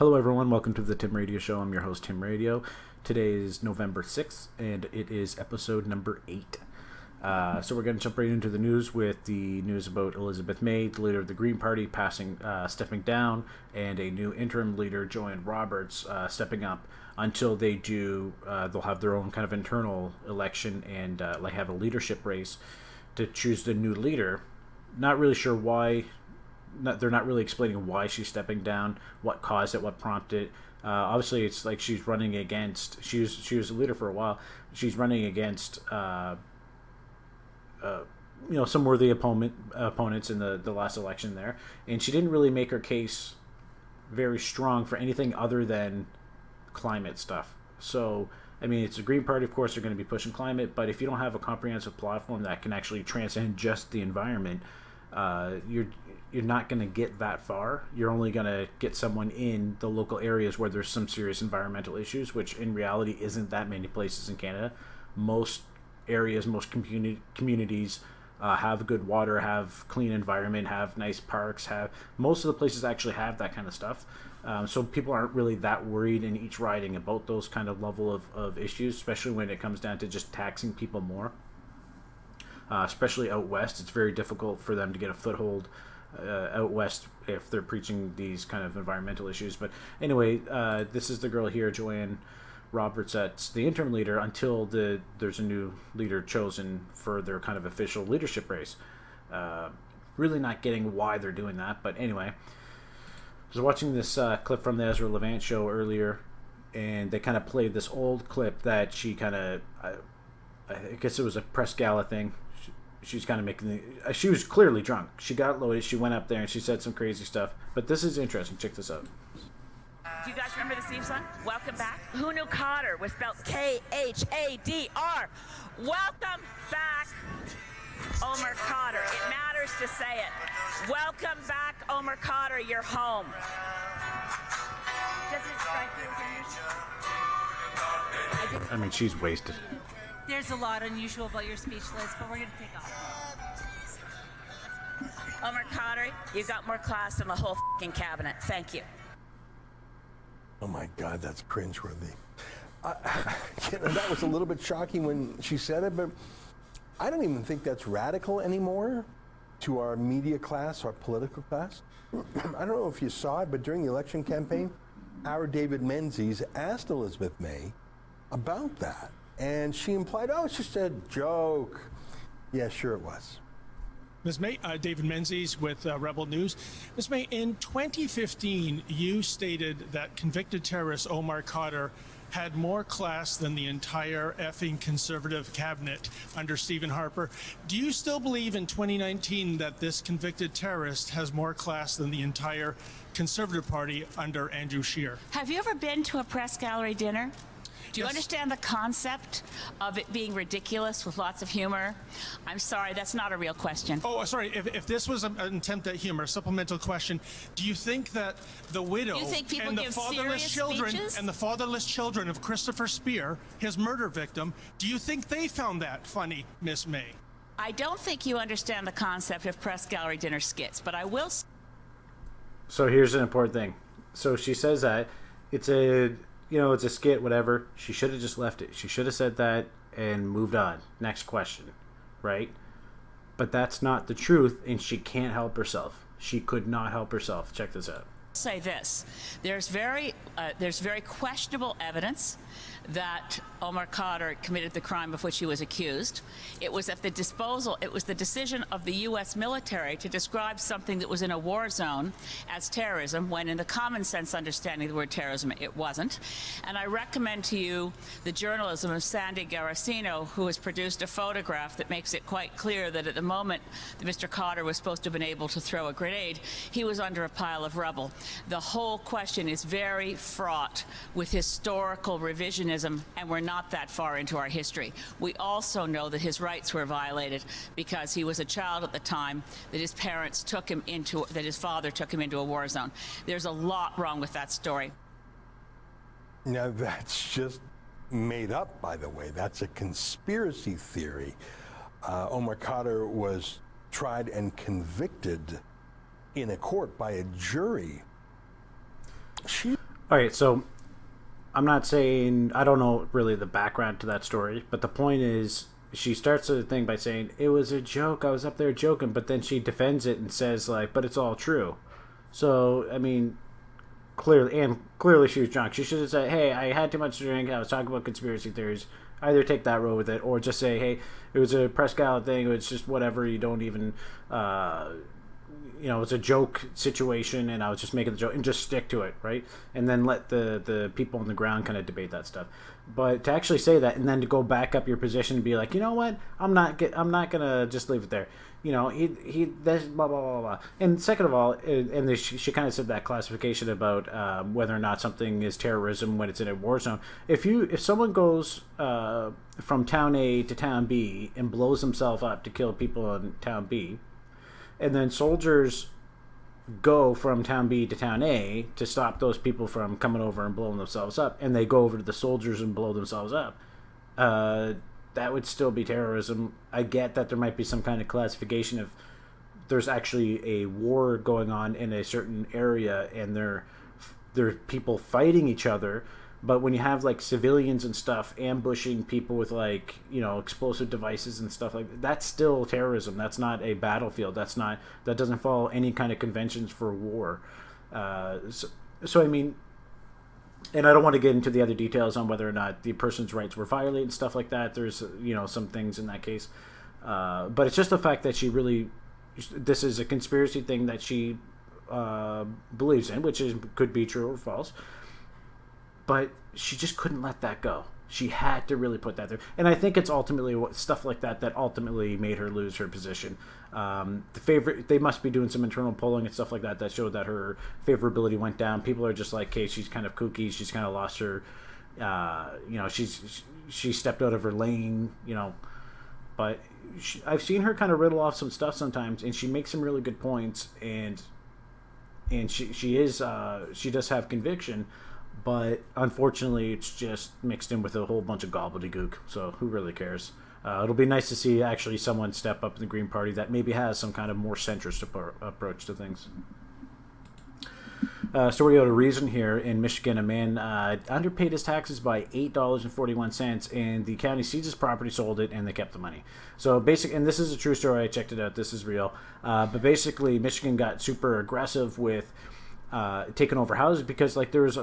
Hello everyone, welcome to the Tim Radio Show. I'm your host, Tim Radio. Today is November 6th, and it is episode number 8. So we're going to jump right into the news with the news about Elizabeth May, the leader of the Green Party, stepping down, and a new interim leader, Joanne Roberts, stepping up until they do. They'll have their own kind of internal election and have a leadership race to choose the new leader. Not really sure why. They're not really explaining why she's stepping down, what caused it, what prompted it. Obviously, it's like she's running against. She was a leader for a while. She's running against, some worthy opponents in the last election there, and she didn't really make her case very strong for anything other than climate stuff. So, I mean, it's a Green Party, of course, they're going to be pushing climate, but if you don't have a comprehensive platform that can actually transcend just the environment, you're not going to get that far. You're only going to get someone in the local areas where there's some serious environmental issues, which in reality isn't that many places in Canada. Most areas, most communities have good water, have clean environment, have nice parks, most of the places actually have that kind of stuff. So people aren't really that worried in each riding about those kind of level of issues, especially when it comes down to just taxing people more. Especially out west, it's very difficult for them to get a foothold out west if they're preaching these kind of environmental issues. But anyway, this is the girl here, Joanne Roberts, that's the interim leader until there's a new leader chosen for their kind of official leadership race. Really not getting why they're doing that, but anyway. I was watching this clip from the Ezra Levant show earlier, and they kind of played this old clip that she kind of, I guess it was a press gala thing. She's kind of she was clearly drunk. She got loaded. She went up there and she said some crazy stuff. But this is interesting. Check this out. Do you guys remember the theme song? Welcome back. Who knew Cotter was spelled K-H-A-D-R? Welcome back, Omar Cotter. It matters to say it. Welcome back, Omar Cotter. You're home. Doesn't it strike you as unusual? I mean, she's wasted. There's a lot unusual about your speech, Liz, but we're going to take off. Omar Cotter, you got more class than the whole f***ing cabinet. Thank you. Oh my God, that's cringeworthy. That was a little bit shocking when she said it, but I don't even think that's radical anymore to our media class, our political class. I don't know if you saw it, but during the election campaign, our David Menzies asked Elizabeth May about that. And she implied, oh, it's just a joke. Yeah, sure it was. Ms. May, David Menzies with Rebel News. Ms. May, in 2015, you stated that convicted terrorist Omar Cotter had more class than the entire effing Conservative cabinet under Stephen Harper. Do you still believe in 2019 that this convicted terrorist has more class than the entire Conservative Party under Andrew Scheer? Have you ever been to a press gallery dinner? Do you Yes. understand the concept of it being ridiculous with lots of humor? I'm sorry, that's not a real question. Oh, sorry. If this was an attempt at humor, supplemental question, do you think that the widow You think people and the give fatherless serious children speeches? and the fatherless children of Christopher Speer, his murder victim, do you think they found that funny, Miss May? I don't think you understand the concept of press gallery dinner skits, but I will. So here's an important thing. So she says that it's a skit, whatever. She should have just left it. She should have said that and moved on. Next question, right? But that's not the truth, and she can't help herself. She could not help herself. Check this out. Say this: there's very questionable evidence that Omar Cotter committed the crime of which he was accused. It was the decision of the U.S. military to describe something that was in a war zone as terrorism, when in the common sense understanding of the word terrorism, it wasn't. And I recommend to you the journalism of Sandy Garasino, who has produced a photograph that makes it quite clear that at the moment that Mr. Cotter was supposed to have been able to throw a grenade, he was under a pile of rubble. The whole question is very fraught with historical revisionism, and we're not that far into our history. We also know that his rights were violated because he was a child at the time that his father took him into a war zone. There's a lot wrong with that story. Now, that's just made up, by the way. That's a conspiracy theory. Omar Cotter was tried and convicted in a court by a jury. All right, so I'm not saying I don't know really the background to that story, but the point is she starts the thing by saying it was a joke. I was up there joking, but then she defends it and says like, "But it's all true." So I mean, clearly she was drunk. She should have said, "Hey, I had too much to drink. I was talking about conspiracy theories." Either take that road with it, or just say, "Hey, it was a press gala thing. It was just whatever. You don't even." It's a joke situation, and I was just making the joke, and just stick to it, right? And then let the people on the ground kind of debate that stuff. But to actually say that, and then to go back up your position and be like, you know what, I'm not gonna just leave it there. That's blah blah blah blah. And second of all, and she kind of said that classification about whether or not something is terrorism when it's in a war zone. If someone goes from town A to town B and blows himself up to kill people in town B, and then soldiers go from town B to town A to stop those people from coming over and blowing themselves up, and they go over to the soldiers and blow themselves up, that would still be terrorism. I get that there might be some kind of classification if there's actually a war going on in a certain area and there are people fighting each other. But when you have like civilians and stuff ambushing people with like, explosive devices and stuff like that, that's still terrorism. That's not a battlefield. That doesn't follow any kind of conventions for war. So I mean, and I don't want to get into the other details on whether or not the person's rights were violated and stuff like that. There's, some things in that case. But it's just the fact that this is a conspiracy thing that she believes in, which could be true or false. But she just couldn't let that go. She had to really put that there. And I think it's ultimately stuff like that ultimately made her lose her position. They must be doing some internal polling and stuff like that showed that her favorability went down. People are just like, hey, she's kind of kooky. She's kind of lost her, she stepped out of her lane, But I've seen her kind of riddle off some stuff sometimes, and she makes some really good points. And she does have conviction. But unfortunately, it's just mixed in with a whole bunch of gobbledygook. So who really cares? It'll be nice to see actually someone step up in the Green Party that maybe has some kind of more centrist approach to things. So we go to Reason here in Michigan. A man underpaid his taxes by $8.41, and the county seized his property, sold it, and they kept the money. So and this is a true story. I checked it out. This is real. But basically, Michigan got super aggressive with taking over houses because like there's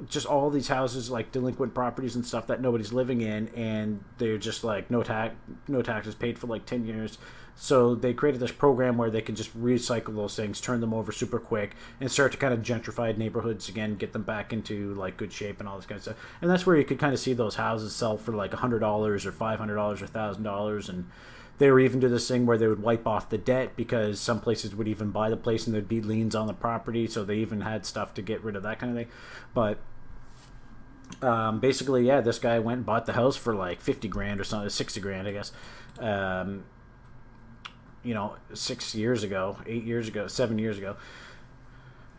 just all these houses like delinquent properties and stuff that nobody's living in, and they're just like no taxes paid for like 10 years. So they created this program where they can just recycle those things, turn them over super quick, and start to kind of gentrify neighborhoods again, get them back into like good shape and all this kind of stuff. And that's where you could kind of see those houses sell for like $100 or $500 or $1,000. And they were even do this thing where they would wipe off the debt because some places would even buy the place and there'd be liens on the property. So they even had stuff to get rid of that kind of thing. But basically, yeah, this guy went and bought the house for like 50 grand or something, 60 grand, I guess. 6 years ago, 8 years ago, 7 years ago.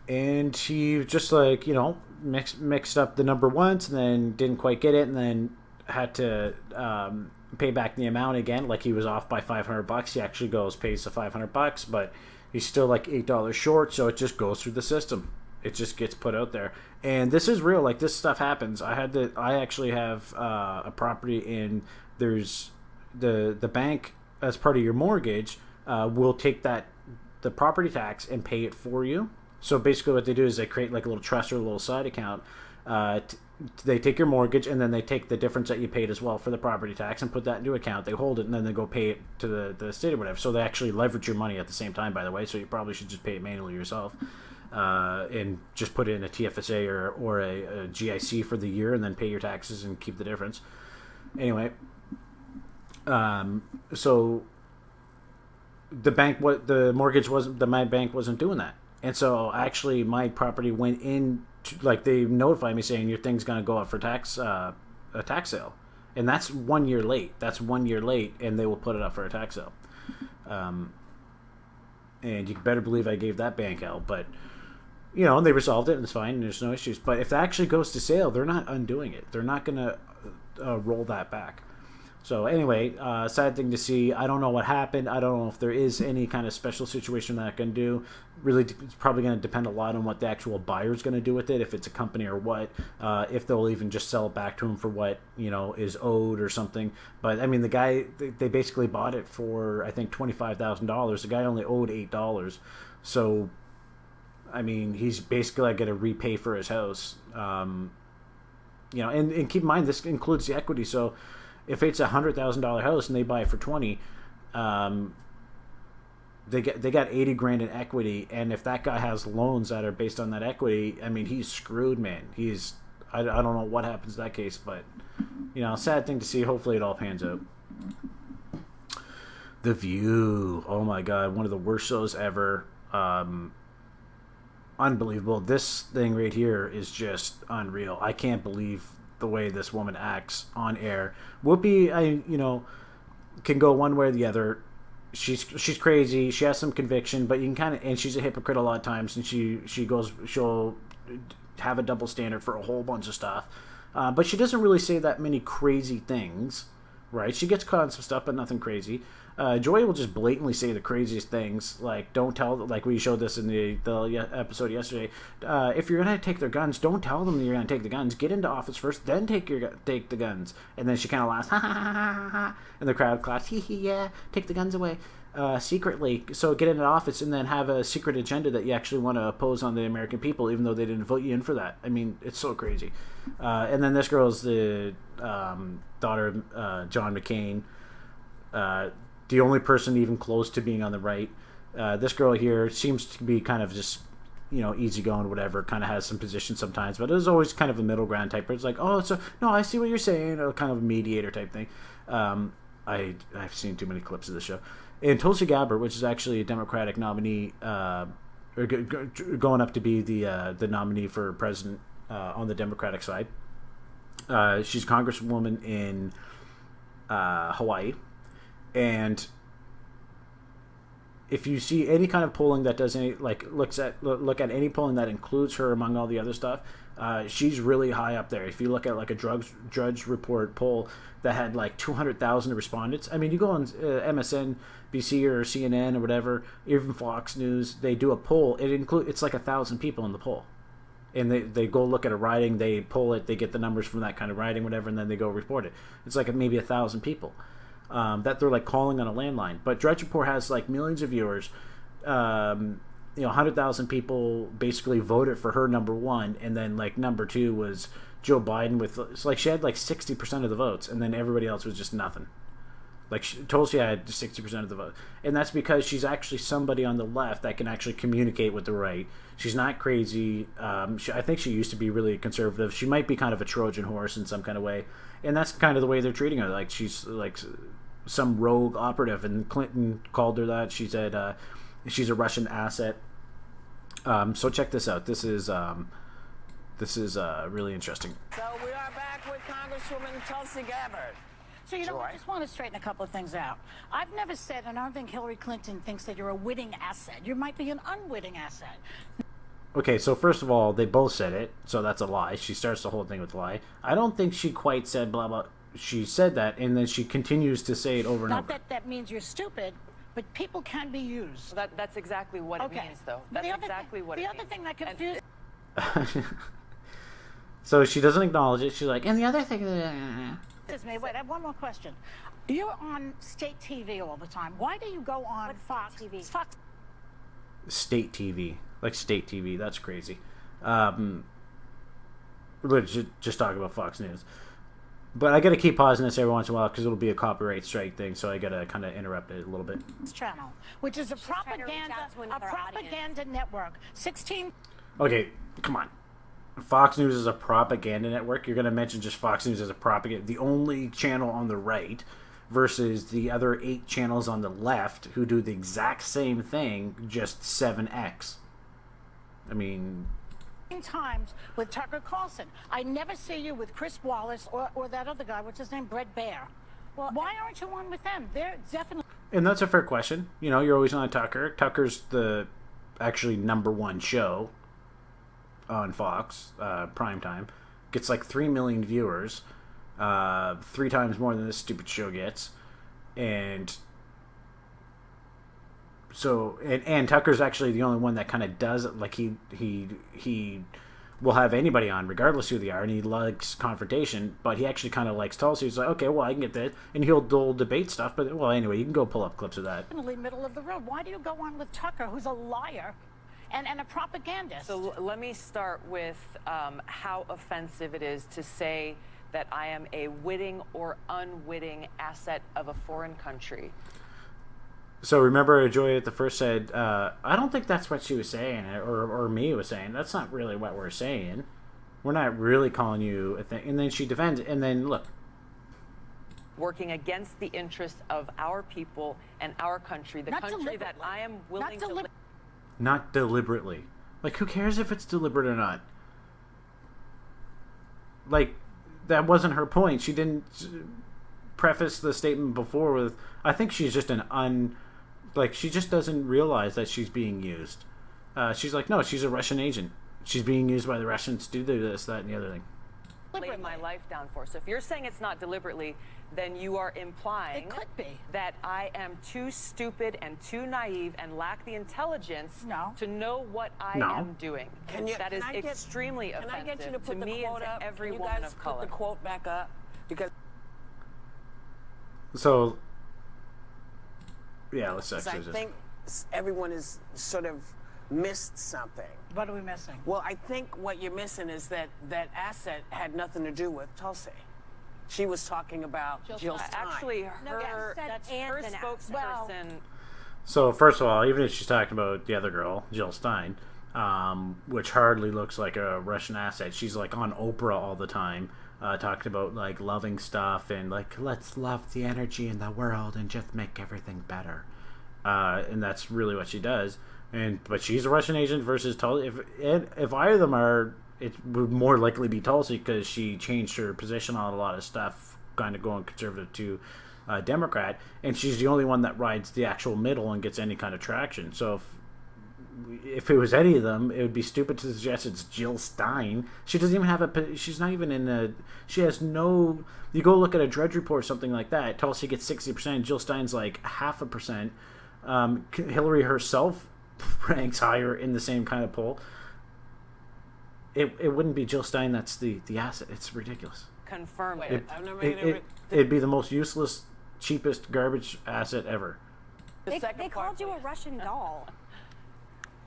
And he just like, mixed up the number once and then didn't quite get it and then had to pay back the amount again. Like he was off by $500. He actually pays the $500, but he's still like $8 short. So it just goes through the system. It just gets put out there. And this is real. Like this stuff happens. I actually have a property in, there's the bank as part of your mortgage will take the property tax and pay it for you. So basically what they do is they create like a little trust or a little side account. They take your mortgage and then they take the difference that you paid as well for the property tax and put that into account. They hold it and then they go pay it to the state or whatever. So they actually leverage your money at the same time, by the way. So you probably should just pay it manually yourself and just put it in a TFSA or a GIC for the year and then pay your taxes and keep the difference. Anyway, so my bank wasn't doing that. And so actually my property went in like they notified me saying your thing's going to go up for a tax sale. And that's 1 year late. And they will put it up for a tax sale. And you better believe I gave that bank hell, but they resolved it and it's fine and there's no issues. But if it actually goes to sale, they're not undoing it. They're not going to roll that back. So anyway, sad thing to see. I don't know what happened. I don't know if there is any kind of special situation that I can do. Really, it's probably going to depend a lot on what the actual buyer's going to do with it, if it's a company or what, if they'll even just sell it back to him for what, is owed or something. But, I mean, the guy, they basically bought it for, I think, $25,000. The guy only owed $8. So, I mean, he's basically like, going to repay for his house. And keep in mind, this includes the equity, so if it's $100,000 house and they buy it for 20, they got 80 grand in equity, and if that guy has loans that are based on that equity, I mean, he's screwed, man. I don't know what happens in that case, but sad thing to see. Hopefully it all pans out. The View, oh my god, one of the worst shows ever. Unbelievable. This thing right here is just unreal. I can't believe the way this woman acts on air. Whoopi, can go one way or the other. She's crazy. She has some conviction, but you can and she's a hypocrite a lot of times, and she'll have a double standard for a whole bunch of stuff. But she doesn't really say that many crazy things, right? She gets caught in some stuff, but nothing crazy. Joy will just blatantly say the craziest things, like don't tell, like we showed this in the episode yesterday. If you're gonna take their guns, don't tell them that you're gonna take the guns. Get into office first, then take the guns. And then she kind of laughs, ha ha ha ha ha, and the crowd claps, hee hee, yeah, take the guns away. Secretly, so get into office and then have a secret agenda that you actually want to oppose on the American people, even though they didn't vote you in for that. I mean, it's so crazy. And then this girl's the daughter of John McCain. The only person even close to being on the right. This girl here seems to be kind of just, easygoing, whatever, kind of has some position sometimes, but it was always kind of a middle ground type. It's like, oh, so, no, I see what you're saying, or kind of a mediator type thing. I've seen too many clips of the show. And Tulsi Gabbard, which is actually a Democratic nominee, going up to be the nominee for president on the Democratic side. She's a congresswoman in Hawaii. And if you see any kind of polling that does any look at any polling that includes her among all the other stuff, she's really high up there. If you look at like a Drudge Report poll that had like 200,000 respondents, I mean, you go on MSNBC or CNN or whatever, even Fox News, they do a poll. It's like 1,000 people in the poll, and they go look at a riding, they poll it, they get the numbers from that kind of riding, whatever, and then they go report it. It's like maybe 1,000 people. That they're like calling on a landline. But Drudge Report has like millions of viewers. 100,000 people basically voted for her number one, and then like number two was Joe Biden with, it's like she had like 60% of the votes, and then everybody else was just nothing. Like Tulsi had 60% of the vote, and that's because she's actually somebody on the left that can actually communicate with the right. She's not crazy. I think she used to be really conservative. She might be kind of a Trojan horse in some kind of way, and that's kind of the way they're treating her. Like she's like some rogue operative, and Clinton called her that. She said she's a Russian asset. So check this out. This is really interesting. So we are back with Congresswoman Tulsi Gabbard. So, I just want to straighten a couple of things out. I've never said, and I don't think Hillary Clinton thinks that you're a witting asset. You might be an unwitting asset. Okay, so first of all, they both said it, so that's a lie. She starts the whole thing with a lie. I don't think she quite said blah, blah. She said that, and then she continues to say it over and over. Not that that means you're stupid, but people can be used. Well, that's exactly what it means, though. That's exactly what it means. The other thing that confuses... So she doesn't acknowledge it. She's like, and the other thing... Me. Wait, I have one more question. You're on state TV all the time. Why do you go on Fox TV? Fox. State TV, like state TV. That's crazy. Just talk about Fox News. But I got to keep pausing this every once in a while because it'll be a copyright strike thing. So I got to kind of interrupt it a little bit. Channel, which is a propaganda network. 16. Okay, come on. Fox News is a propaganda network. You're going to mention just Fox News as a propaganda, the only channel on the right, versus the other 8 channels on the left who do the exact same thing, just 7x. I mean, times with Tucker Carlson. I never see you with Chris Wallace or that other guy. What's his name? Brett Baer. Well, why aren't you on with them? They're definitely. And that's a fair question. You're always on Tucker. Tucker's the actually #1 show on Fox, primetime. Gets like 3 million viewers. 3 times more than this stupid show gets, and so and Tucker's actually the only one that kind of does it. Like he will have anybody on regardless who they are, and he likes confrontation, but he actually kind of likes Tulsi. He's like, okay, well, I can get that, and he'll debate stuff. But well, anyway, you can go pull up clips of that. Middle of the road. Why do you go on with Tucker, who's a liar and a propagandist? So let me start with how offensive it is to say that I am a witting or unwitting asset of a foreign country. So remember, Joy at the first said, I don't think that's what she was saying, or me was saying. That's not really what we're saying. We're not really calling you a thing. And then she defends it. And then, look. Working against the interests of our people and our country, the country that I am willing to... Not deliberately. Like, who cares if it's deliberate or not? Like, that wasn't her point. She didn't preface the statement before with, I think she's just like, she just doesn't realize that she's being used. She's like, no, she's a Russian agent. She's being used by the Russians to do this, that, and the other thing. Lay my life down for. So if you're saying it's not deliberately, then you are implying that I am too stupid and too naive and lack the intelligence to know what I am doing. That is extremely offensive. Can I get you to put the quote up? Every woman of color. Put the quote back up, because. So, yeah, let's actually I think everyone is sort of missed something. What are we missing? Well, I think what you're missing is that asset had nothing to do with Tulsi. She was talking about Jill Stein. Actually, her spokesperson. So, first of all, even if she's talking about the other girl, Jill Stein, which hardly looks like a Russian asset, she's like on Oprah all the time, talking about like loving stuff and like, let's love the energy in the world and just make everything better. And that's really what she does. But she's a Russian agent versus Tulsi. If either of them are, it would more likely be Tulsi because she changed her position on a lot of stuff, kind of going conservative to Democrat, and she's the only one that rides the actual middle and gets any kind of traction. So if it was any of them, it would be stupid to suggest it's Jill Stein. She doesn't even have she's not even in a, she has no, you go look at a Drudge Report or something like that, Tulsi gets 60%, Jill Stein's like 0.5%. Hillary herself ranks higher in the same kind of poll. It wouldn't be Jill Stein that's the asset. It's ridiculous. Confirmed. It'd be the most useless, cheapest garbage asset ever. They called you a Russian doll.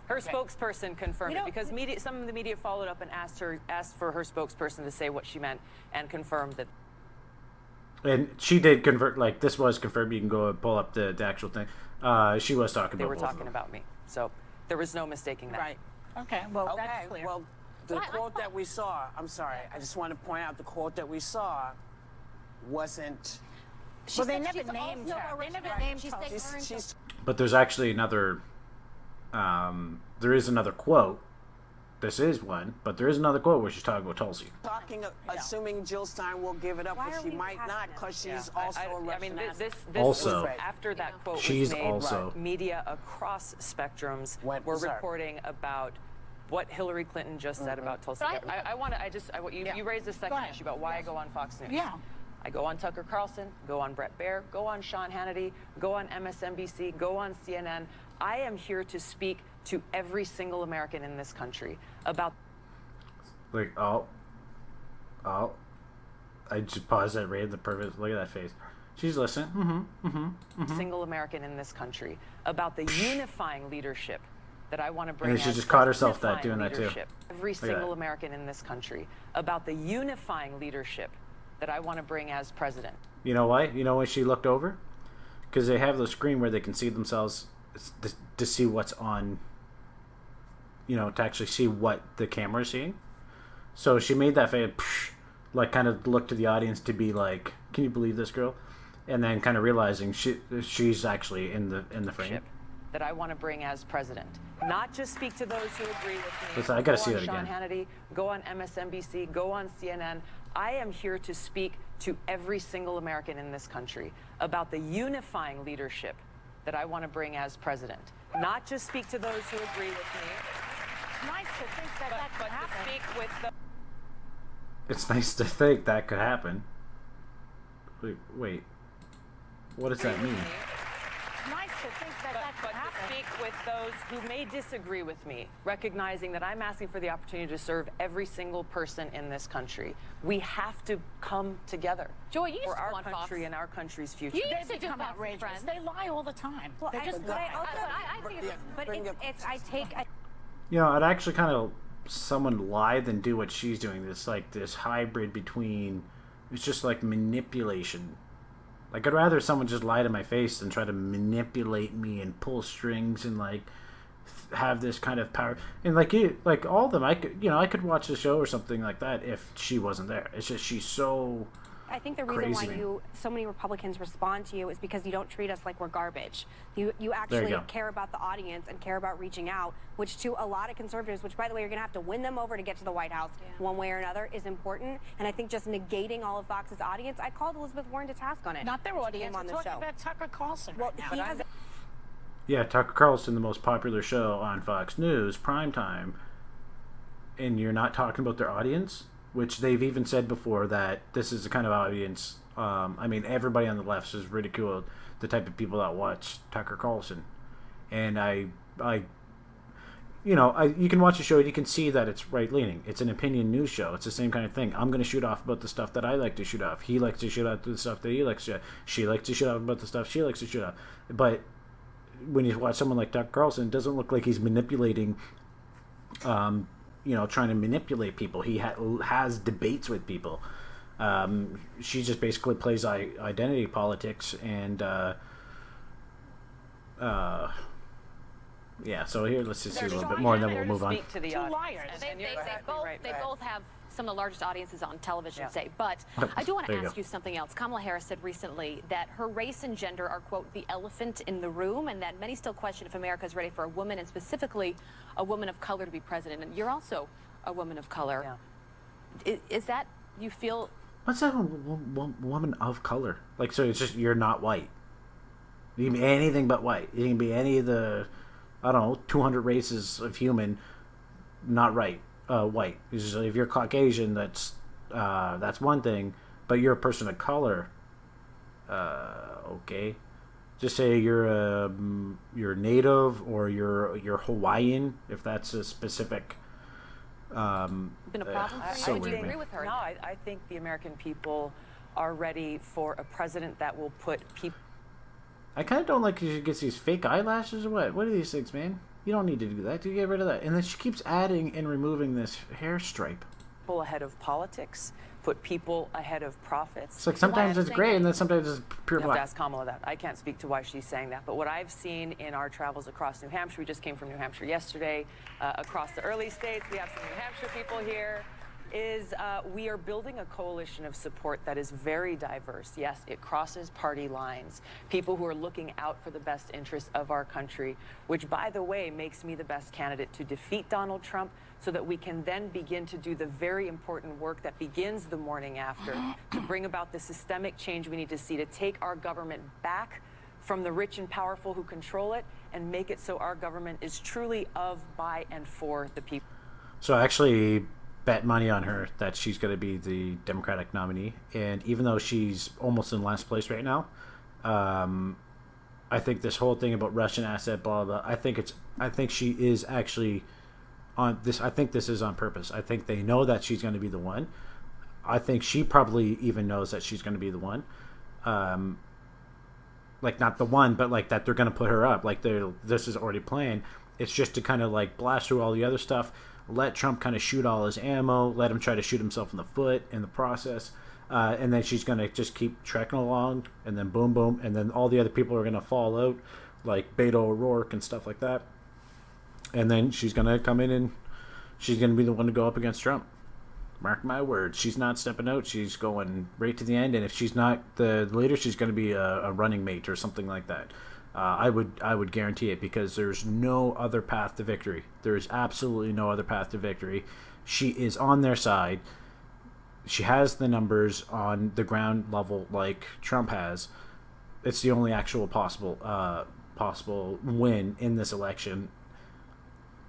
Her spokesperson confirmed it because some of the media followed up and asked for her spokesperson to say what she meant and confirmed that. And she did convert. Like, this was confirmed. You can go and pull up the actual thing. She was talking about. They were talking about me, so there was no mistaking that. Right. Okay. Well, that's clear. Well, the quote that we saw. I'm sorry. I just want to point out the quote that we saw wasn't. Well, they never named her. They never named her. But there's actually another. There is another quote. This is one, but there is another quote where she's talking about Tulsi. Assuming Jill Stein will give it up, but she might not because she's also a Russian asset. This also, was after that quote she's was made, also media across spectrums were reporting about what Hillary Clinton just said about Tulsi Gabbard. You raised a second issue about why I go on Fox News. Yeah. I go on Tucker Carlson, go on Brett Baier, go on Sean Hannity, go on MSNBC, go on CNN. I am here to speak to every single American in this country about. Like, I just paused that, read the purpose. Look at that face. She's listening. Single American in this country about the unifying leadership that I want to bring. And she just caught herself doing that too. Every single American in this country about the unifying leadership that I want to bring as president. You know why? You know why she looked over? Because they have the screen where they can see themselves to see what's on. You know, to actually see what the camera is seeing. So she made that face, like, kind of look to the audience to be like, "Can you believe this girl?" And then kind of realizing she's actually in the frame. That I want to bring as president, not just speak to those who agree with me. Listen, I gotta see that Sean again. Hannity, go on MSNBC, go on CNN. I am here to speak to every single American in this country about the unifying leadership that I want to bring as president, not just speak to those who agree with me. It's nice to think that could happen. To speak with It's nice to think that could happen. Wait. What does that mean? It's nice to think that But could happen. to speak with those who may disagree with me, recognizing that I'm asking for the opportunity to serve every single person in this country, we have to come together Joy, you used for to go our on Fox. country and our country's future. You used They to do become Fox outrageous. Friends. They lie all the time. Well, They just lie. I think it's, but it's I take. You know, I'd actually kind of someone lie than do what she's doing. This hybrid between, it's just like manipulation. Like, I'd rather someone just lie to my face than try to manipulate me and pull strings and like have this kind of power. And like all of them, I could watch the show or something like that if she wasn't there. It's just she's so. I think the reason crazy. why so many Republicans respond to you is because you don't treat us like we're garbage. You actually care about the audience and care about reaching out, which to a lot of conservatives, which by the way, you're going to have to win them over to get to the White House one way or another, is important. And I think just negating all of Fox's audience, I called Elizabeth Warren to task on it. Not their audience. On We're the talking show. about Tucker Carlson Well, right he now. has. Yeah, Tucker Carlson, the most popular show on Fox News, primetime, and you're not talking about their audience, which they've even said before that this is the kind of audience. I mean, everybody on the left has ridiculed the type of people that watch Tucker Carlson, and you can watch the show and you can see that it's right leaning. It's an opinion news show. It's the same kind of thing. I'm going to shoot off about the stuff that I like to shoot off. He likes to shoot off the stuff that he likes to shoot off. She likes to shoot off about the stuff she likes to shoot off. But when you watch someone like Tucker Carlson, it doesn't look like he's manipulating, trying to manipulate people. He has debates with people. She just basically plays identity politics and so here let's just see a little bit more and then we'll move on. Speak to the Two audience. liars. And They you're exactly both, right, they Pat. both have some of the largest audiences on television today. But I do want There to you ask go. you something else. Kamala Harris said recently that her race and gender are, quote, the elephant in the room, and that many still question if America is ready for a woman, and specifically a woman of color, to be president. And you're also a woman of color. Yeah. Is that, you feel... What's that woman of color? Like, so it's just you're not white. You can be anything but white. You can be any of the, 200 races of human, not white. It's just, if you're Caucasian, that's one thing. But you're a person of color. Okay. Just say you're native or you're Hawaiian, if that's a specific. Been a problem for you? So Would you weird, agree man. with her? No, I think the American people are ready for a president that will put people I kind of don't like she gets these fake eyelashes or what. What are these things, man? You don't need to do that. You get rid of that. And then she keeps adding and removing this hair stripe. ahead of politics, put people ahead of profits. It's like sometimes it's gray and then sometimes it's pure You have to black. ask Kamala that. I can't speak to why she's saying that. But what I've seen in our travels across New Hampshire, we just came from New Hampshire yesterday, across the early states, we have some New Hampshire people here, is we are building a coalition of support that is very diverse. Yes, it crosses party lines. People who are looking out for the best interests of our country, which, by the way, makes me the best candidate to defeat Donald Trump so that we can then begin to do the very important work that begins the morning after to bring about the systemic change we need to see to take our government back from the rich and powerful who control it and make it so our government is truly of, by, and for the people. So I actually bet money on her that she's going to be the Democratic nominee. And even though she's almost in last place right now, I think this whole thing about Russian asset, blah, blah, I think she is actually on this. I think this is on purpose. I think they know that she's going to be the one. I think she probably even knows that she's going to be the one. Like, not the one, but like that they're going to put her up. Like, this is already planned. It's just to kind of like blast through all the other stuff, let Trump kind of shoot all his ammo, let him try to shoot himself in the foot in the process. And then she's going to just keep trekking along, and then boom, boom, and then all the other people are going to fall out, like Beto O'Rourke and stuff like that. And then she's going to come in and she's going to be the one to go up against Trump. Mark my words. She's not stepping out. She's going right to the end. And if she's not the leader, she's going to be a running mate or something like that. I would guarantee it, because there's no other path to victory. There is absolutely no other path to victory. She is on their side. She has the numbers on the ground level like Trump has. It's the only actual possible win in this election.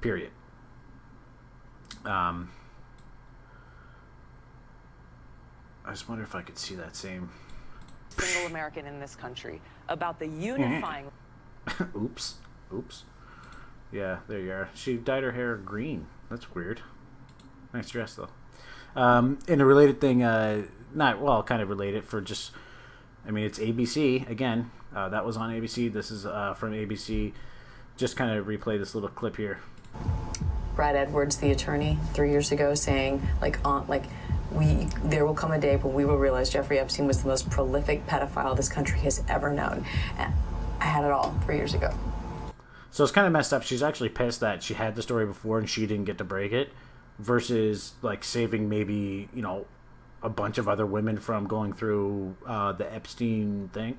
Period. I just wonder if I could see that same. single American in this country about the unifying. Oops. Yeah, there you are. She dyed her hair green. That's weird. Nice dress, though. In a related thing, kind of related for just, it's ABC, again. That was on ABC. This is from ABC. Just kind of replay this little clip here. Brad Edwards, the attorney, 3 years ago, saying, there will come a day when we will realize Jeffrey Epstein was the most prolific pedophile this country has ever known. And I had it all 3 years ago. So it's kind of messed up. She's actually pissed that she had the story before and she didn't get to break it, versus saving maybe a bunch of other women from going through the Epstein thing.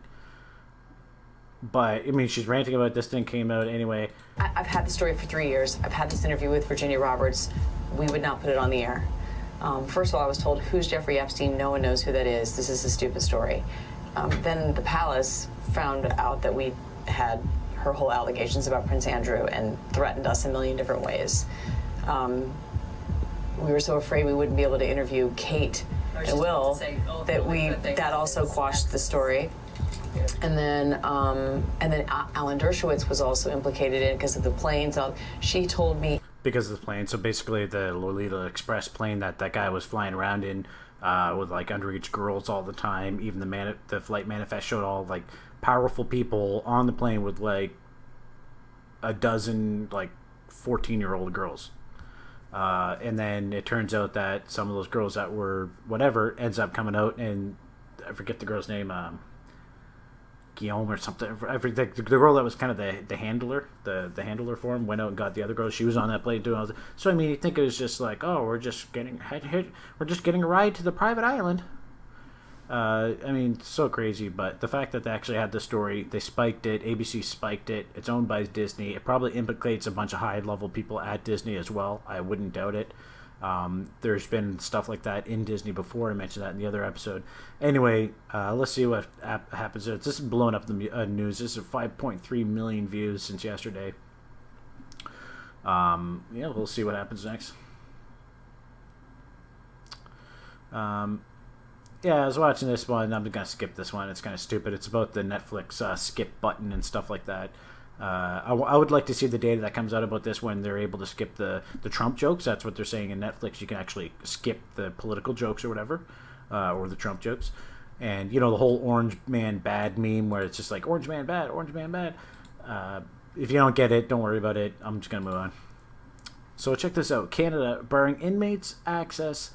But she's ranting about this thing came out anyway. I've had the story for 3 years. I've had this interview with Virginia Roberts. We would not put it on the air. First of all, I was told, who's Jeffrey Epstein? No one knows who that is. This is a stupid story. Then the palace found out that we had her whole allegations about Prince Andrew and threatened us a million different ways. We were so afraid we wouldn't be able to interview Kate and Will that also quashed the story. And then Alan Dershowitz was also implicated in it because of the planes. She told me. Because of the plane. So basically the Lolita Express plane that guy was flying around in with underage girls all the time. Even the flight manifest showed all powerful people on the plane with a dozen 14-year-old girls. And then it turns out that some of those girls that were whatever ends up coming out, and I forget the girl's name, Guillaume or something. The girl that was kind of the handler, the handler for him, went out and got the other girl. She was on that plane doing all that. So you think it was just we're just getting a ride to the private island. So crazy. But the fact that they actually had the story, they spiked it. ABC spiked it. It's owned by Disney. It probably implicates a bunch of high-level people at Disney as well. I wouldn't doubt it. There's been stuff like that in Disney before. I mentioned that in the other episode. Anyway, let's see what happens. This is blowing up the news. This is 5.3 million views since yesterday. We'll see what happens next. I was watching this one. I'm going to skip this one. It's kind of stupid. It's about the Netflix skip button and stuff like that. I would like to see the data that comes out about this when they're able to skip the Trump jokes. That's what they're saying in Netflix. You can actually skip the political jokes or whatever, or the Trump jokes. And, the whole orange man bad meme where it's just orange man bad, orange man bad. If you don't get it, don't worry about it. I'm just going to move on. So check this out. Canada, barring inmates access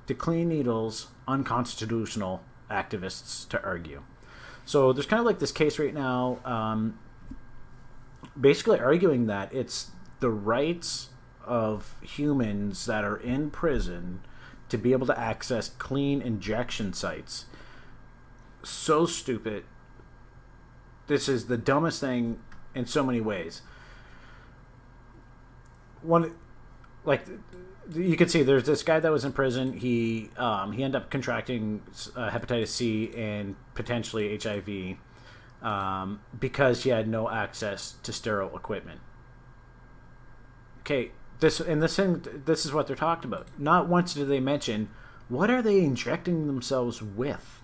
to clean needles, unconstitutional, activists to argue. So there's kind of this case right now, basically arguing that it's the rights of humans that are in prison to be able to access clean injection sites. So stupid. This is the dumbest thing in so many ways. You can see there's this guy that was in prison. He ended up contracting hepatitis C and potentially HIV because he had no access to sterile equipment. Okay, this is what they're talking about. Not once do they mention what are they injecting themselves with.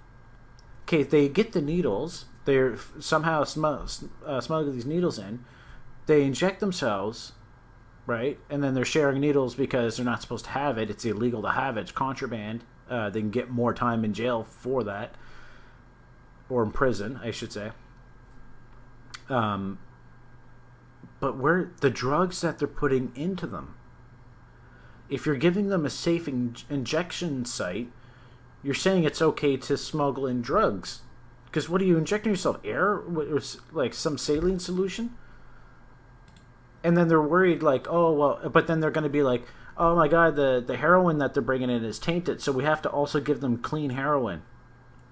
Okay, they get the needles. They're somehow smuggle these needles in. They inject themselves. Right, and then they're sharing needles because they're not supposed to have it. It's illegal to have it. It's contraband. They can get more time in jail for that, or in prison, I should say. But where the drugs that they're putting into them? If you're giving them a safe injection site, you're saying it's okay to smuggle in drugs. Because what are you injecting yourself? Air, or some saline solution? And then they're worried, but then they're going to be oh my God, the heroin that they're bringing in is tainted, so we have to also give them clean heroin.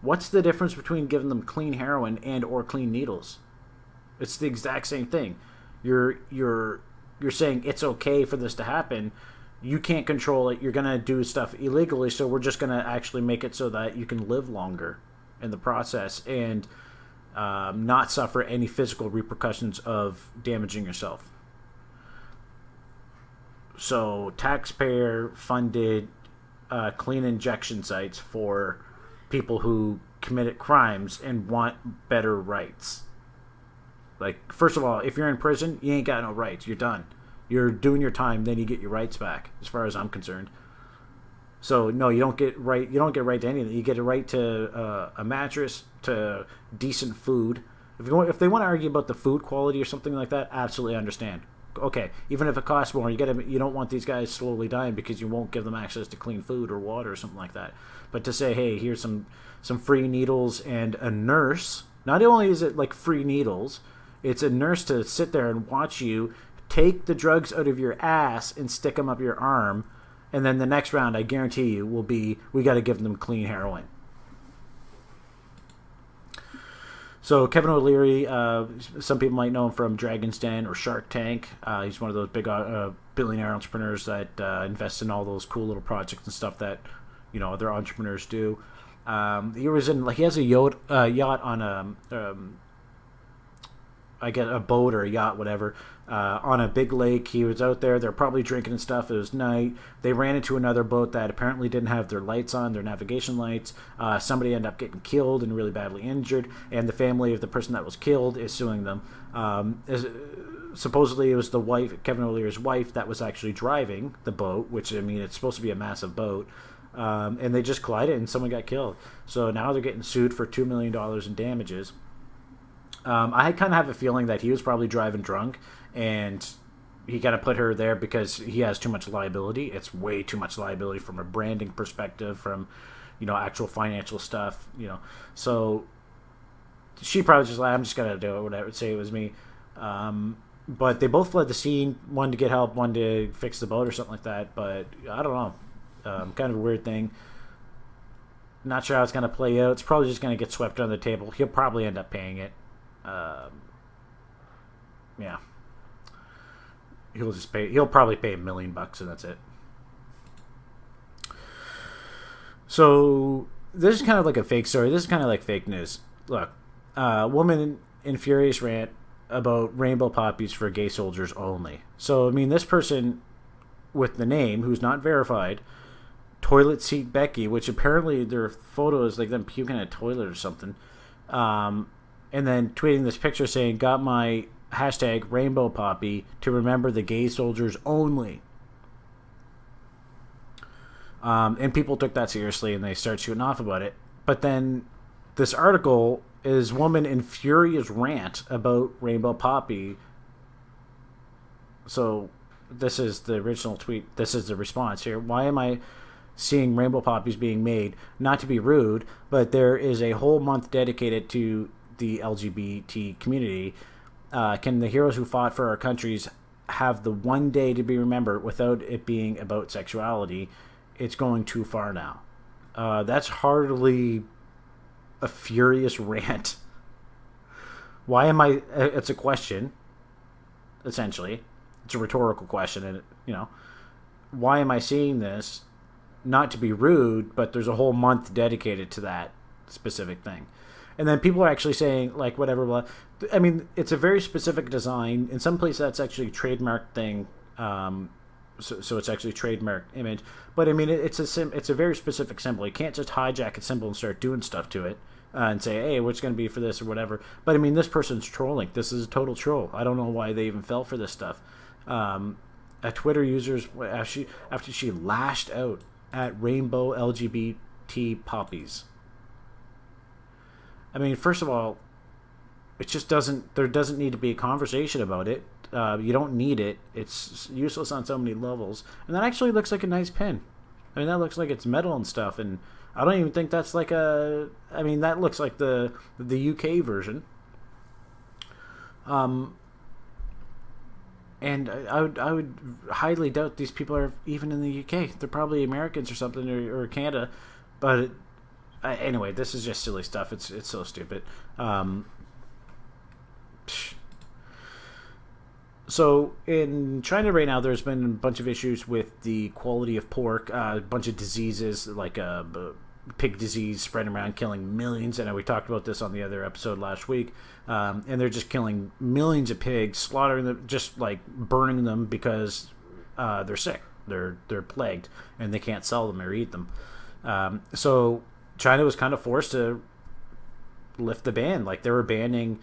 What's the difference between giving them clean heroin and or clean needles? It's the exact same thing. You're saying it's okay for this to happen. You can't control it. You're going to do stuff illegally, so we're just going to actually make it so that you can live longer in the process and not suffer any physical repercussions of damaging yourself. So taxpayer-funded clean injection sites for people who committed crimes and want better rights. Like, first of all, if you're in prison, you ain't got no rights. You're done. You're doing your time, then you get your rights back, as far as I'm concerned. So no, you don't get right. You don't get right to anything. You get a right to a mattress, to decent food. If they want to argue about the food quality or something like that, absolutely understand. Okay, even if it costs more, you don't want these guys slowly dying because you won't give them access to clean food or water or something like that. But to say, hey, here's some free needles and a nurse. Not only is it like free needles, it's a nurse to sit there and watch you take the drugs out of your ass and stick them up your arm. And then the next round, I guarantee you, will be, we got to give them clean heroin. So Kevin O'Leary, some people might know him from Dragon's Den or Shark Tank. He's one of those big billionaire entrepreneurs that invest in all those cool little projects and stuff that, other entrepreneurs do. He has a yacht on a boat or a yacht, whatever, on a big lake. He was out there. They're probably drinking and stuff. It was night. They ran into another boat that apparently didn't have their lights on, their navigation lights. Somebody ended up getting killed and really badly injured, and the family of the person that was killed is suing them. Supposedly it was the wife, Kevin O'Leary's wife, that was actually driving the boat, which, it's supposed to be a massive boat. And they just collided and someone got killed. So now they're getting sued for $2 million in damages. I kind of have a feeling that he was probably driving drunk, and he kind of put her there because he has too much liability. It's way too much liability from a branding perspective, from, actual financial stuff, So she probably just like, I'm just going to do it, whatever, say it was me. But they both fled the scene, one to get help, one to fix the boat or something like that. But I don't know. Kind of a weird thing. Not sure how it's going to play out. It's probably just going to get swept under the table. He'll probably end up paying it. Yeah. He'll probably pay $1 million and that's it. So this is kind of like a fake story. This is kind of like fake news. Look, woman in furious rant about rainbow poppies for gay soldiers only. So, this person with the name, who's not verified, Toilet Seat Becky, which apparently their photo is like them puking in a toilet or something, and then tweeting this picture saying, got my hashtag rainbow poppy to remember the gay soldiers only. And people took that seriously and they started shooting off about it. But then this article is woman in furious rant about rainbow poppy. So this is the original tweet. This is the response here. Why am I seeing rainbow poppies being made? Not to be rude, but there is a whole month dedicated to the LGBT community. Can the heroes who fought for our countries have the one day to be remembered without it being about sexuality? It's going too far now. That's hardly a furious rant. Why am I... It's a question, essentially. It's a rhetorical question, and, why am I seeing this? Not to be rude, but there's a whole month dedicated to that specific thing. And then people are actually saying, like, whatever, blah. It's a very specific design. In some places, that's actually a trademark thing. So it's actually a trademark image. But, it's a very specific symbol. You can't just hijack a symbol and start doing stuff to it and say, hey, what's going to be for this or whatever. But, this person's trolling. This is a total troll. I don't know why they even fell for this stuff. A Twitter user, after she lashed out at rainbow LGBT poppies. First of all, it just there doesn't need to be a conversation about it. You don't need it. It's useless on so many levels. And that actually looks like a nice pin. That looks like it's metal and stuff. And I don't even think that's like that looks like the UK version. And I would highly doubt these people are even in the UK. They're probably Americans or something, or Canada. But anyway, this is just silly stuff. It's so stupid. So in China right now, there's been a bunch of issues with the quality of pork, a bunch of diseases like pig disease spreading around, killing millions. And we talked about this on the other episode last week. And they're just killing millions of pigs, slaughtering them, just like burning them because they're sick, they're plagued, and they can't sell them or eat them. So China was kind of forced to lift the ban. Like, they were banning,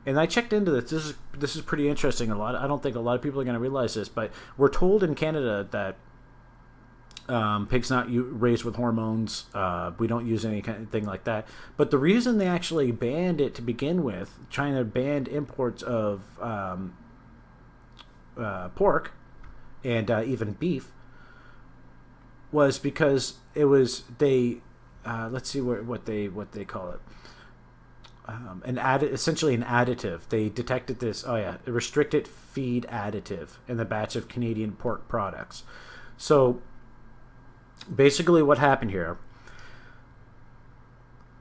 and I checked into this. This is pretty interesting. I don't think a lot of people are going to realize this, but we're told in Canada that pigs not raised with hormones. We don't use any kind of thing like that. But the reason they actually banned it to begin with, China banned imports of pork and even beef, was because it was let's see what they call it. Essentially an additive. They detected this. A restricted feed additive in the batch of Canadian pork products. So basically, what happened here?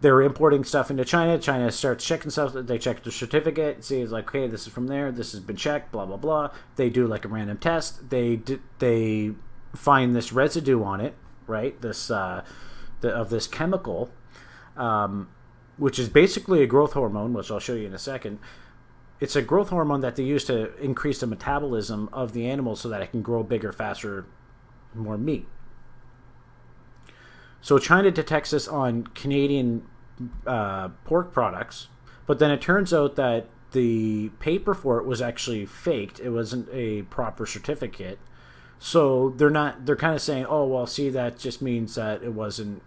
They were importing stuff into China. China starts checking stuff. They check the certificate, see it's like, okay, this is from there. This has been checked. Blah blah blah. They do like a random test. They find this residue on it, right? This of this chemical, which is basically a growth hormone, which I'll show you in a second. It's a growth hormone that they use to increase the metabolism of the animal so that it can grow bigger, faster, more meat. So China detects this on Canadian pork products, but then it turns out that the paper for it was actually faked. It wasn't a proper certificate. So they're kind of saying, oh, well, see, that just means that it wasn't,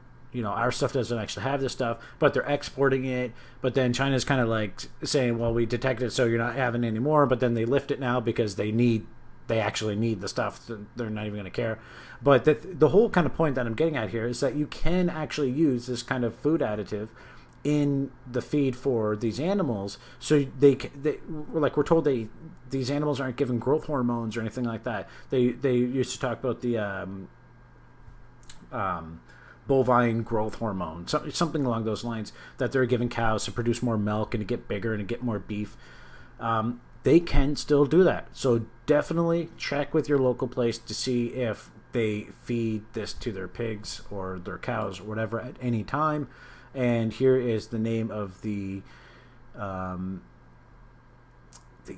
our stuff doesn't actually have this stuff, but they're exporting it. But then China's kind of like saying, well, we detected it, so you're not having any more. But then they lift it now because they actually need the stuff. They're not even going to care. But the whole kind of point that I'm getting at here is that you can actually use this kind of food additive in the feed for these animals. So they like, we're told these animals aren't given growth hormones or anything like that. They used to talk about the bovine growth hormone, something along those lines, that they're giving cows to produce more milk and to get bigger and to get more beef. They can still do that. So definitely check with your local place to see if they feed this to their pigs or their cows or whatever at any time. And here is the name of the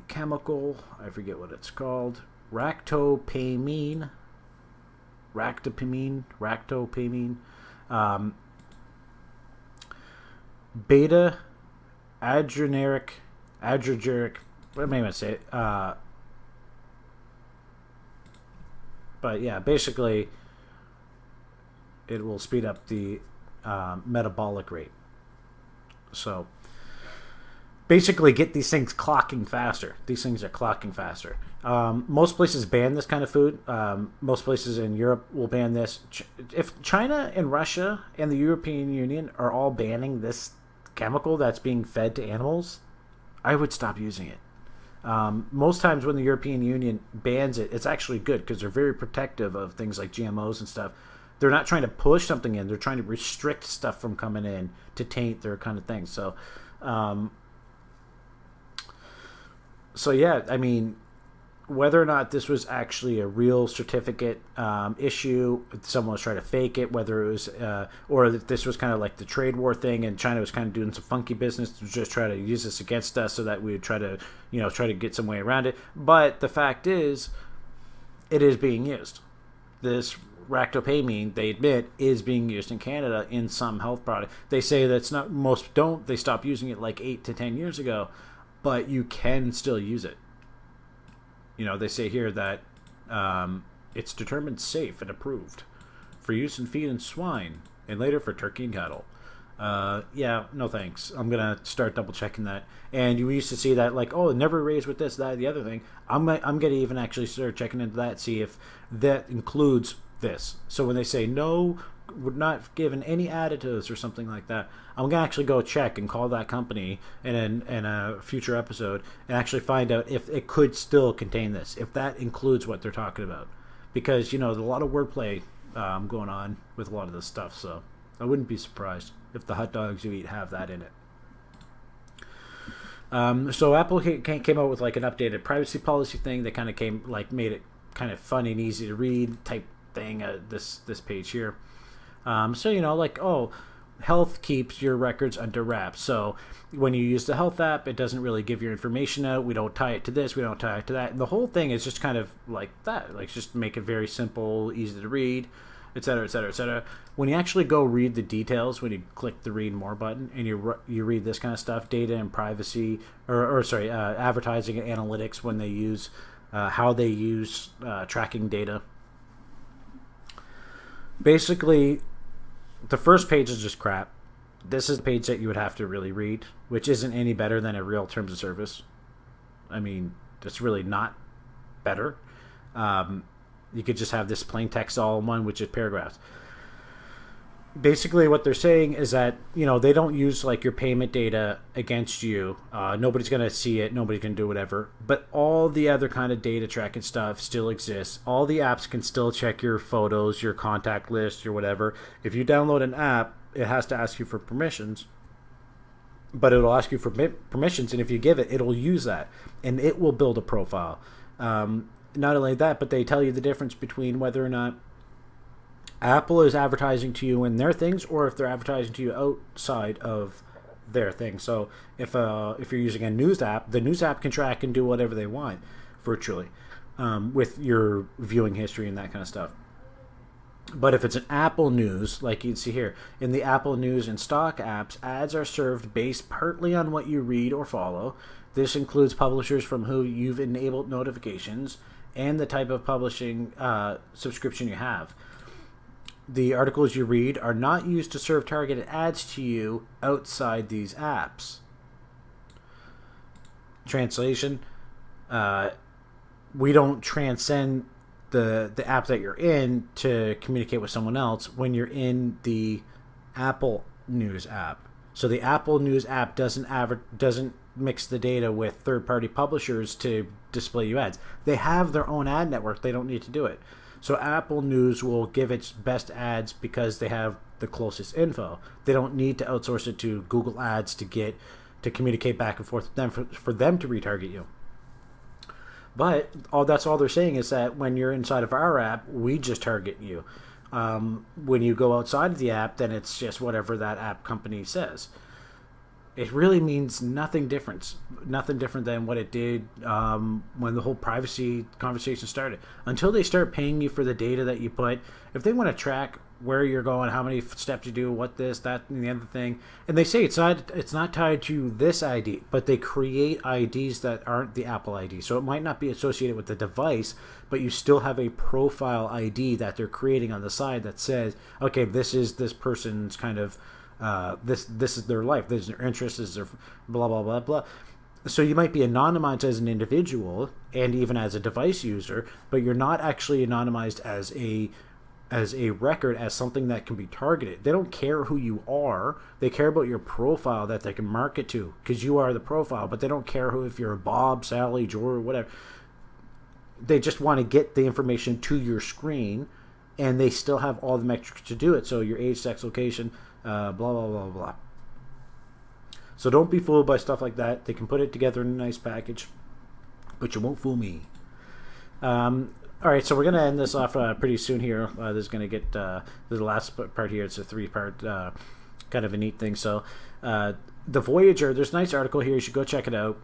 chemical. I forget what it's called. Ractopamine. Beta adreneric. What am I going to say? But yeah, basically, it will speed up the metabolic rate. So basically, get these things clocking faster. These things are clocking faster. Most places ban this kind of food. Most places in Europe will ban this. If China and Russia and the European Union are all banning this chemical that's being fed to animals, I would stop using it. Most times when the European Union bans it, it's actually good because they're very protective of things like GMOs and stuff. They're not trying to push something in. They're trying to restrict stuff from coming in to taint their kind of thing. So yeah, I mean, whether or not this was actually a real certificate issue, someone was trying to fake it, whether it was, or if this was kind of like the trade war thing and China was kind of doing some funky business to just try to use this against us so that we would try to get some way around it. But the fact is, it is being used. This ractopamine, they admit, is being used in Canada in some health product. They say that's not, most don't. They stopped using it like 8 to 10 years ago, but you can still use it. They say here that it's determined safe and approved for use in feed and swine, and later for turkey and cattle. Yeah, no thanks. I'm gonna start double checking that. And you used to see that like, oh, never raised with this, that, the other thing. I'm gonna even actually start checking into that, see if that includes this. So when they say no, we're not given any additives or something like that, I'm gonna actually go check and call that company in a future episode and actually find out if it could still contain this, if that includes what they're talking about, because there's a lot of wordplay going on with a lot of this stuff. So I wouldn't be surprised if the hot dogs you eat have that in it. So Apple came out with like an updated privacy policy thing that kind of made it kind of fun and easy to read type thing. This page here. So health keeps your records under wraps. So when you use the health app, it doesn't really give your information out. We don't tie it to this. We don't tie it to that. And the whole thing is just kind of like that. Like, just make it very simple, easy to read. etc., etc., etc. When you actually go read the details, when you click the read more button and you read this kind of stuff, data and privacy, advertising and analytics, when they use how they use tracking data. Basically, the first page is just crap. This is the page that you would have to really read, which isn't any better than a real terms of service. I mean, it's really not better. You could just have this plain text all in one, which is paragraphs. Basically, what they're saying is that, you know, they don't use like your payment data against you. Nobody's going to see it. Nobody can do whatever. But all the other kind of data tracking stuff still exists. All the apps can still check your photos, your contact list, or whatever. If you download an app, it has to ask you for permissions. But it'll ask you for permissions, and if you give it, it'll use that. And it will build a profile. Not only that, but they tell you the difference between whether or not Apple is advertising to you in their things, or if they're advertising to you outside of their thing. So if you're using a news app, the news app can track and do whatever they want virtually with your viewing history and that kind of stuff. But if it's an Apple News, like you'd see here, in the Apple News and stock apps, ads are served based partly on what you read or follow. This includes publishers from who you've enabled notifications and the type of publishing subscription you have. The articles you read are not used to serve targeted ads to you outside these apps. Translation, we don't transcend the app that you're in to communicate with someone else when you're in the Apple News app. So the Apple News app doesn't mix the data with third-party publishers to display you ads. They have their own ad network. They don't need to do it. So Apple News will give its best ads because they have the closest info. They don't need to outsource it to Google Ads to communicate back and forth with them for them to retarget you. But that's all they're saying is that when you're inside of our app, we just target you. When you go outside of the app, then it's just whatever that app company says. It really means nothing different than what it did when the whole privacy conversation started. Until they start paying you for the data that you put, if they want to track where you're going, how many steps you do, what this, that, and the other thing, and they say it's not tied to this ID, but they create IDs that aren't the Apple ID. So it might not be associated with the device, but you still have a profile ID that they're creating on the side that says, okay, this is this person's kind of this is their life, this is their interests, this is their blah blah blah blah. So you might be anonymized as an individual and even as a device user, but you're not actually anonymized as a record, as something that can be targeted. They don't care who you are. They care about your profile that they can market to, because you are the profile, but they don't care if you're Bob, Sally, George, whatever. They just want to get the information to your screen, and they still have all the metrics to do it. So your age, sex, location, blah, blah, blah, blah. So don't be fooled by stuff like that. They can put it together in a nice package, but you won't fool me. All right, so we're going to end this off pretty soon here. This is going to get the last part here. It's a 3-part kind of a neat thing. So the Voyager, there's a nice article here. You should go check it out.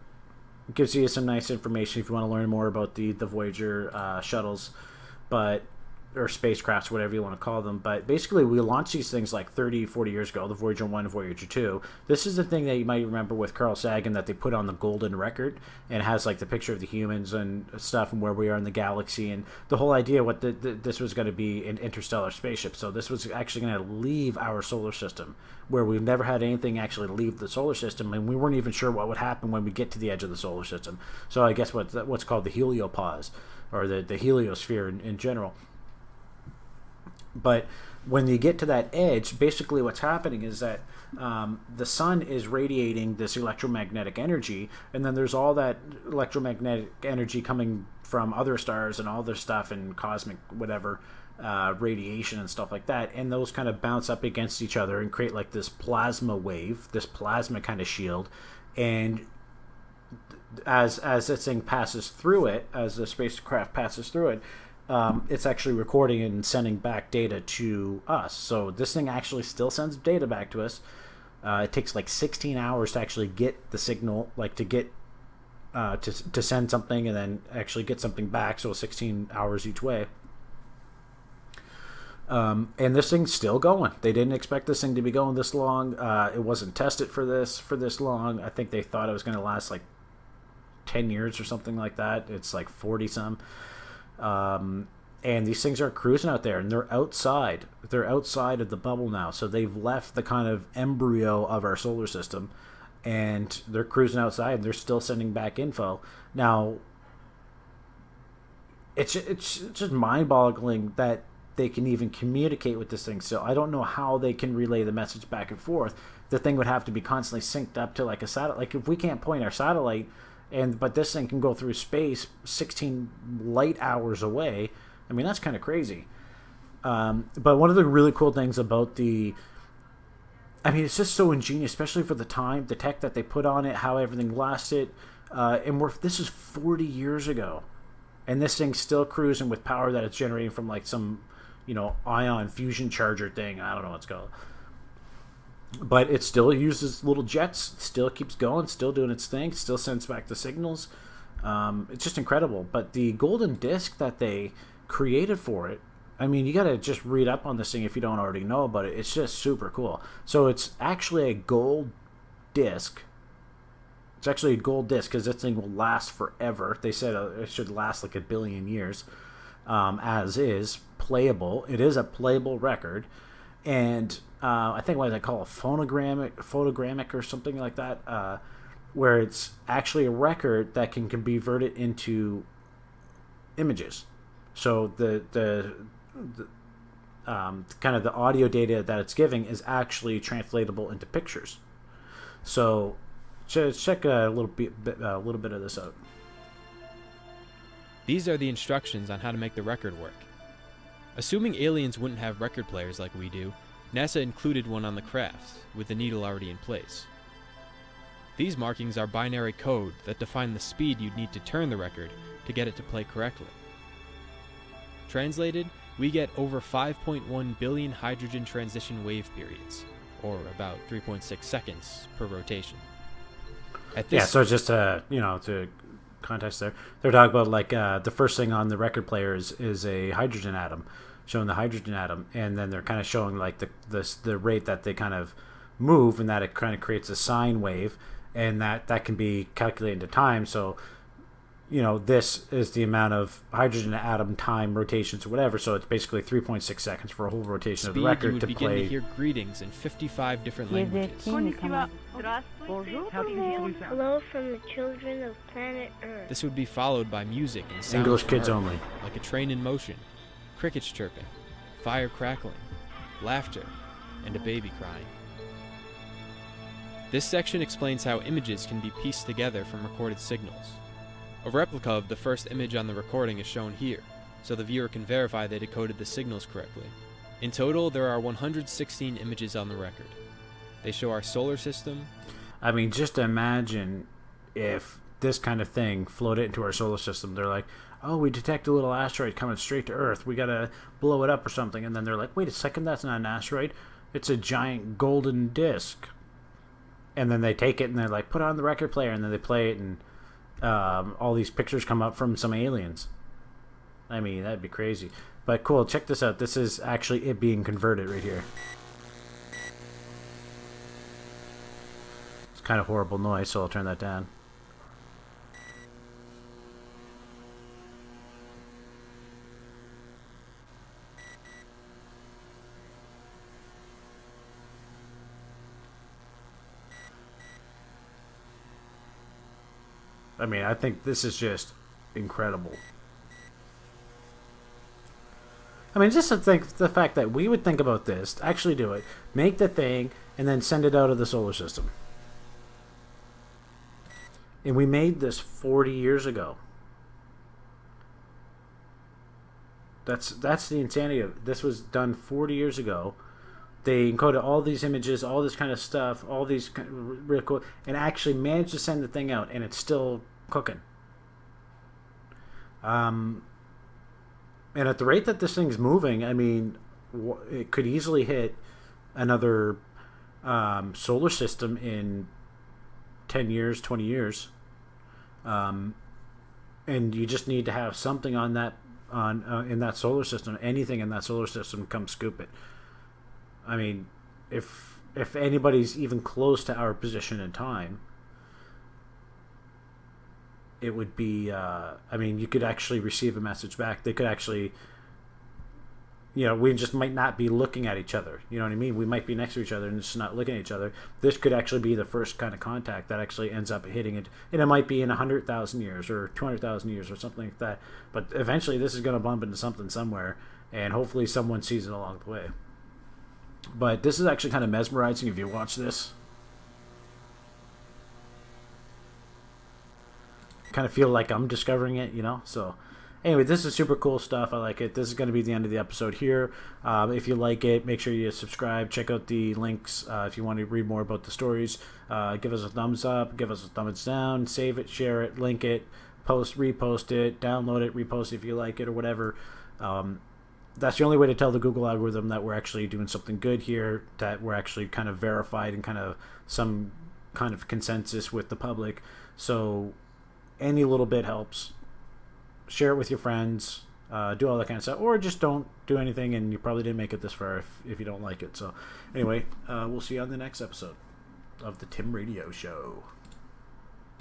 It gives you some nice information if you want to learn more about the Voyager shuttles, or spacecrafts, whatever you want to call them. But basically, we launched these things like 30, 40 years ago, the Voyager 1 and Voyager 2. This is the thing that you might remember with Carl Sagan that they put on the golden record, and it has like the picture of the humans and stuff and where we are in the galaxy, and the whole idea this was going to be an interstellar spaceship. So this was actually going to leave our solar system, where we've never had anything actually leave the solar system, and we weren't even sure what would happen when we get to the edge of the solar system. So I guess what's called the heliopause, or the heliosphere in general. But when you get to that edge, basically what's happening is that the sun is radiating this electromagnetic energy, and then there's all that electromagnetic energy coming from other stars and all this stuff and cosmic whatever radiation and stuff like that, and those kind of bounce up against each other and create like this plasma wave, this plasma kind of shield. And as this thing passes through it, as the spacecraft passes through it, it's actually recording and sending back data to us. So this thing actually still sends data back to us. It takes like 16 hours to actually get the signal, like to get to send something and then actually get something back. So 16 hours each way. And this thing's still going. They didn't expect this thing to be going this long. It wasn't tested for this long. I think they thought it was going to last like 10 years or something like that. It's like 40 some. And these things are cruising out there, and they're outside. They're outside of the bubble now. So they've left the kind of embryo of our solar system, and they're cruising outside, and they're still sending back info. Now, it's just mind-boggling that they can even communicate with this thing still. I don't know how they can relay the message back and forth. The thing would have to be constantly synced up to like a satellite. Like if we can't point our satellite, but this thing can go through space 16 light hours away. I mean, that's kind of crazy. But one of the really cool things about it's just so ingenious, especially for the time, the tech that they put on it, how everything lasted. This is 40 years ago. And this thing's still cruising with power that it's generating from like some, ion fusion charger thing. I don't know what it's called. But it still uses little jets, still keeps going, still doing its thing, still sends back the signals. It's just incredible. But the golden disc that they created for it, I mean, you got to just read up on this thing if you don't already know about it. It's just super cool. So it's actually a gold disc. It's actually a gold disc because this thing will last forever. They said it should last like 1 billion years, as is playable. It is a playable record, and I think what they call a photogrammic or something like that, where it's actually a record that can be converted into images. So the kind of the audio data that it's giving is actually translatable into pictures. So check a little bit of this out. These are the instructions on how to make the record work. Assuming aliens wouldn't have record players like we do, NASA included one on the craft, with the needle already in place. These markings are binary code that define the speed you'd need to turn the record to get it to play correctly. Translated, we get over 5.1 billion hydrogen transition wave periods, or about 3.6 seconds per rotation. So just to context there, they're talking about like the first thing on the record player is a hydrogen atom, showing the hydrogen atom, and then they're kind of showing like the rate that they kind of move, and that it kind of creates a sine wave, and that can be calculated into time. So this is the amount of hydrogen atom time rotations or whatever. So it's basically 3.6 seconds for a whole rotation of the record you would to begin play. to hear greetings in 55 different languages. Hello from the children of planet Earth. This would be followed by music and sounds English from kids Earth, only. like a train in motion, crickets chirping, fire crackling, laughter, and a baby crying. This section explains how images can be pieced together from recorded signals. A replica of the first image on the recording is shown here, so the viewer can verify they decoded the signals correctly. In total, there are 116 images on the record. They show our solar system. I mean, just imagine if this kind of thing floated into our solar system. They're like, oh, we detect a little asteroid coming straight to Earth. We got to blow it up or something. And then they're like, wait a second, that's not an asteroid. It's a giant golden disc. And then they take it and they're like, put it on the record player. And then they play it, and all these pictures come up from some aliens. I mean, that'd be crazy. But cool, check this out. This is actually it being converted right here. It's kind of horrible noise, so I'll turn that down. I mean, I think this is just incredible. I mean, just to think the fact that we would think about this, actually do it, make the thing, and then send it out of the solar system. And we made this 40 years ago. That's the insanity of it. This was done 40 years ago. They encoded all these images, all this kind of stuff, all these real cool, and actually managed to send the thing out, and it's still cooking. And at the rate that this thing's moving, I mean, it could easily hit another solar system in 10 years, 20 years. And you just need to have something on that on in that solar system, anything in that solar system, come scoop it. I mean, if anybody's even close to our position in time, it would be, I mean, you could actually receive a message back. They could actually, you know, we just might not be looking at each other. You know what I mean? We might be next to each other and just not looking at each other. This could actually be the first kind of contact that actually ends up hitting it. And it might be in 100,000 years or 200,000 years or something like that. But eventually this is going to bump into something somewhere, and hopefully someone sees it along the way. But this is actually kind of mesmerizing if you watch this. Kind of feel like I'm discovering it, you know? So anyway, this is super cool stuff. I like it. This is going to be the end of the episode here. If you like it, make sure you subscribe. Check out the links if you want to read more about the stories. Give us a thumbs up. Give us a thumbs down. Save it, share it, link it, repost it, download it, repost it if you like it or whatever. That's the only way to tell the Google algorithm that we're actually doing something good here, that we're actually kind of verified and kind of some kind of consensus with the public. So any little bit helps. Share it with your friends, do all that kind of stuff, or just don't do anything, and you probably didn't make it this far if you don't like it. So anyway, we'll see you on the next episode of the Tim Radio Show.